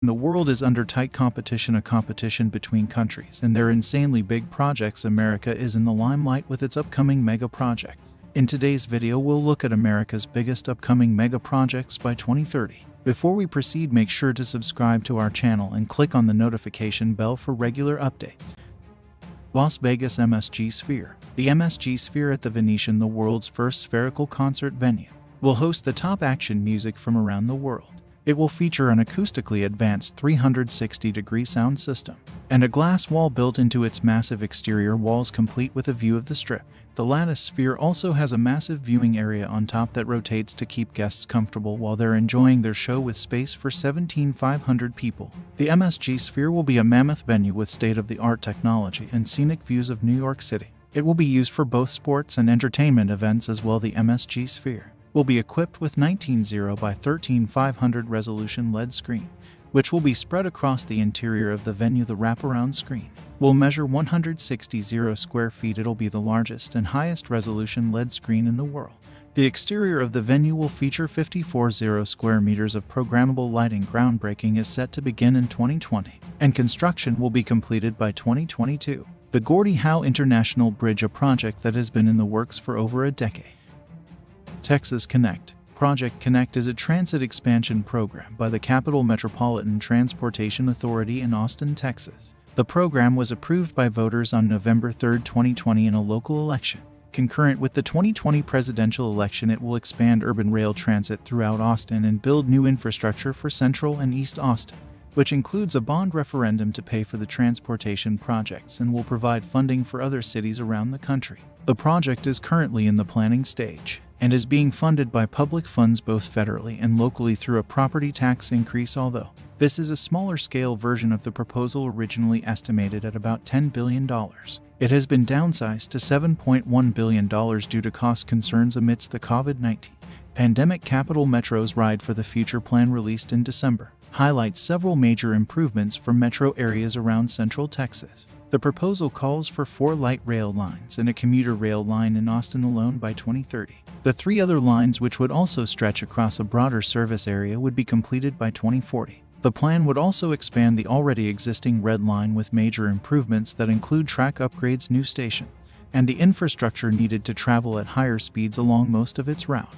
The world is under tight competition, a competition between countries, and their insanely big projects. America is in the limelight with its upcoming mega projects. In today's video, we'll look at America's biggest upcoming mega projects by 2030. Before we proceed, make sure to subscribe to our channel and click on the notification bell for regular updates. Las Vegas MSG Sphere. The MSG Sphere at the Venetian, the world's first spherical concert venue, will host the top action music from around the world. It will feature an acoustically advanced 360-degree sound system and a glass wall built into its massive exterior walls, complete with a view of the Strip. The Lattice Sphere also has a massive viewing area on top that rotates to keep guests comfortable while they're enjoying their show, with space for 17,500 people. The MSG Sphere will be a mammoth venue with state-of-the-art technology and scenic views of New York City. It will be used for both sports and entertainment events as well. The MSG Sphere will be equipped with 19.0 by 13.500 resolution LED screen, which will be spread across the interior of the venue. The wraparound screen will measure 160 square feet. It'll be the largest and highest resolution LED screen in the world. The exterior of the venue will feature 54 square meters of programmable lighting. Groundbreaking is set to begin in 2020, and construction will be completed by 2022. The Gordie Howe International Bridge, a project that has been in the works for over a decade. Texas Connect. Project Connect is a transit expansion program by the Capital Metropolitan Transportation Authority in Austin, Texas. The program was approved by voters on November 3, 2020 in a local election. Concurrent with the 2020 presidential election, it will expand urban rail transit throughout Austin and build new infrastructure for Central and East Austin, which includes a bond referendum to pay for the transportation projects and will provide funding for other cities around the country. The project is currently in the planning stage and is being funded by public funds both federally and locally through a property tax increase, although this is a smaller scale version of the proposal originally estimated at about $10 billion. It has been downsized to $7.1 billion due to cost concerns amidst the COVID-19 pandemic. Capital Metro's Ride for the Future plan, released in December, highlights several major improvements for metro areas around Central Texas. The proposal calls for 4 light rail lines and a commuter rail line in Austin alone by 2030. The 3 other lines, which would also stretch across a broader service area, would be completed by 2040. The plan would also expand the already existing Red Line with major improvements that include track upgrades, new stations, and the infrastructure needed to travel at higher speeds along most of its route.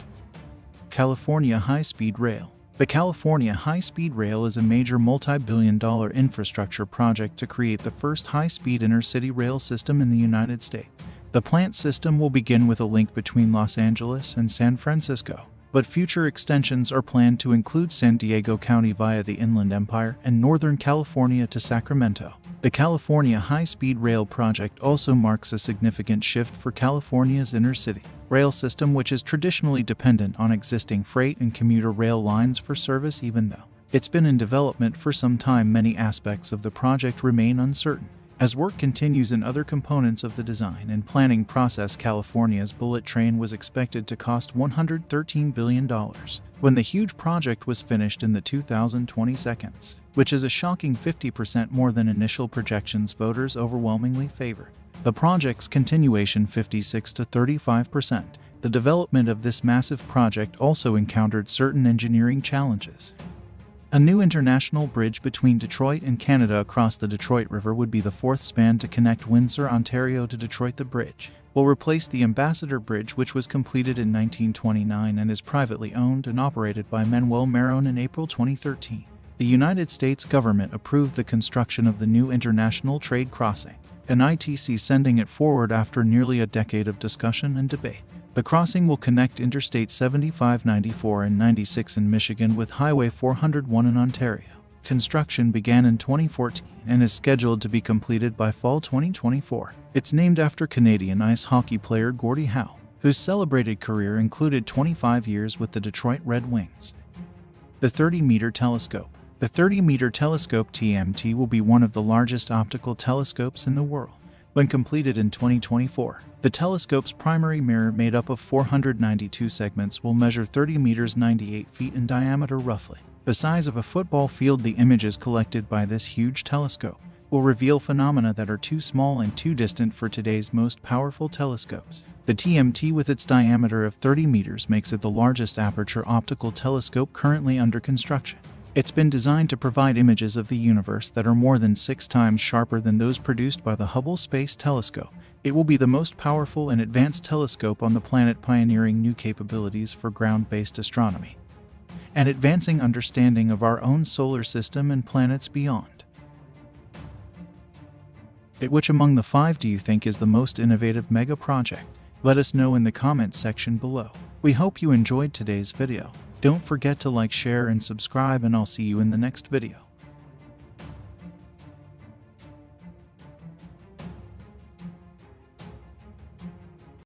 California High-Speed Rail. The California High-Speed Rail is a major multi-billion-dollar infrastructure project to create the first high-speed inner-city rail system in the United States. The plant system will begin with a link between Los Angeles and San Francisco, but future extensions are planned to include San Diego County via the Inland Empire and Northern California to Sacramento. The California High-Speed Rail project also marks a significant shift for California's inner-city rail system, which is traditionally dependent on existing freight and commuter rail lines for service. Even though it's been in development for some time, many aspects of the project remain uncertain. As work continues in other components of the design and planning process, California's bullet train was expected to cost $113 billion when the huge project was finished in the 2020 seconds, which is a shocking 50% more than initial projections. Voters overwhelmingly favored the project's continuation, 56 to 35%. The development of this massive project also encountered certain engineering challenges. A new international bridge between Detroit and Canada across the Detroit River would be the 4th span to connect Windsor, Ontario to Detroit. The bridge will replace the Ambassador Bridge, which was completed in 1929 and is privately owned and operated by Manuel Marón in April 2013. The United States government approved the construction of the new International Trade Crossing, an ITC, sending it forward after nearly a decade of discussion and debate. The crossing will connect Interstate 75, 94, and 96 in Michigan with Highway 401 in Ontario. Construction began in 2014 and is scheduled to be completed by fall 2024. It's named after Canadian ice hockey player Gordie Howe, whose celebrated career included 25 years with the Detroit Red Wings. The 30-meter telescope. The 30-meter telescope TMT will be one of the largest optical telescopes in the world. When completed in 2024, the telescope's primary mirror, made up of 492 segments, will measure 30 meters 98 feet in diameter, roughly the size of a football field. The images collected by this huge telescope will reveal phenomena that are too small and too distant for today's most powerful telescopes. The TMT, with its diameter of 30 meters, makes it the largest aperture optical telescope currently under construction. It's been designed to provide images of the universe that are more than 6 times sharper than those produced by the Hubble Space Telescope. It will be the most powerful and advanced telescope on the planet, pioneering new capabilities for ground-based astronomy and advancing understanding of our own solar system and planets beyond. Which among the 5 do you think is the most innovative mega project? Let us know in the comments section below. We hope you enjoyed today's video. Don't forget to like, share, and subscribe, and I'll see you in the next video.